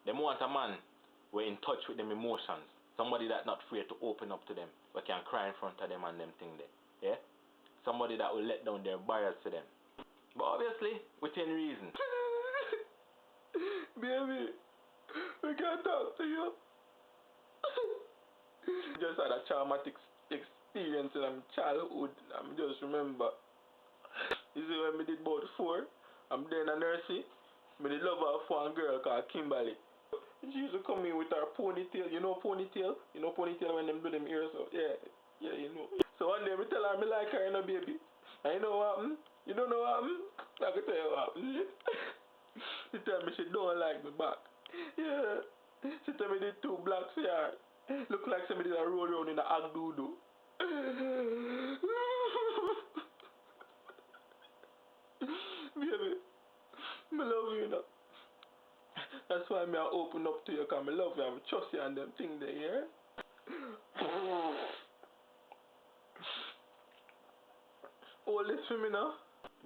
Them want a man who in touch with them emotions. Somebody that not afraid to open up to them. We can cry in front of them and them thing there. Yeah? Somebody that will let down their barriers to them. But obviously, within reason. Baby, we can talk to you. Just had a traumatic experience in my childhood. I just remember. You see when we did about 4, I'm there in a nursery. I did love her for one girl called Kimberly. She used to come in with her ponytail. You know ponytail? You know ponytail when them do them ears so yeah, you know. So one day I tell her I like her, you know, baby. And you know what happened? You don't know what happened? I can tell you what happened. She tell me she don't like me back. Yeah. She tell me the 2 blocks here. Look like somebody that roll around in a agdudu. Baby, I love you, you know. That's why I open up to you, because I love you, I trust you and them things there, yeah? Hold this for me now.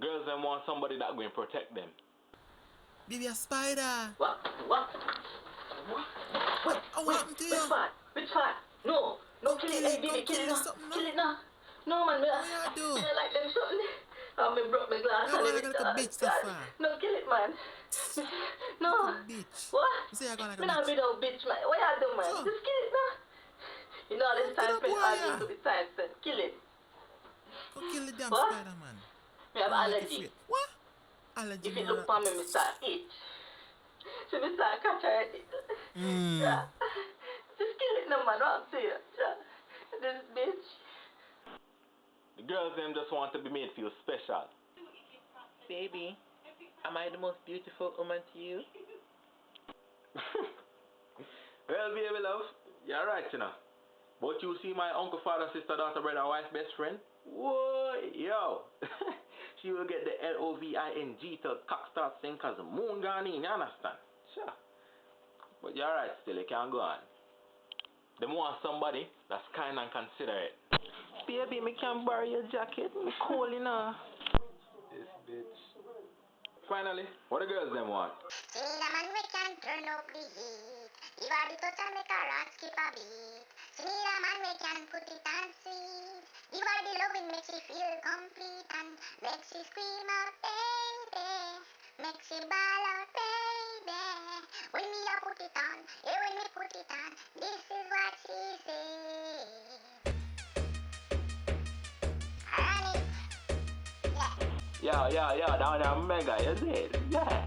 Girls them want somebody that going to protect them. Baby, a spider. What? What happened to you? Which part? No, kill it, hey baby, kill it now. Kill it now. No man, what you do? I like them something. Oh, me broke my glass. No, I got a bitch so far. No, kill it, man. No. Bitch. What? You say you're going like a bitch. Me not be no bitch, man. What you do, man? So? Just kill it now. You know this time spent arguing to be time spent. Kill it. Go kill the damn What? spider, man. Me have allergy. What? Allergy? If you look for me, me start itch. So me start catch her head. Yeah. Just kill it now, man. What I'm saying. This bitch. The girls them just want to be made feel special. Baby, am I the most beautiful woman to you? Well, baby love, you're right, you know. But you see my uncle, father, sister, daughter, brother, wife, best friend? Whoa, yo. She will get the LOVING till cock starts sing because the moon gone in, you understand? Sure. But you're right still, you can't go on. They want somebody that's kind and considerate. Baby, me can borrow your jacket. Me cold, you know. This bitch. Finally, what the girls them want? See the man we can turn up the heat. The body touch and make a rat skip a beat. See the man we can put it on sweet. The body loving makes you feel complete and makes you scream out baby. Makes you ball out baby. When me a put it on, yeah when me put it on, this is what she said. Yeah, down there mega, you see it? Yeah.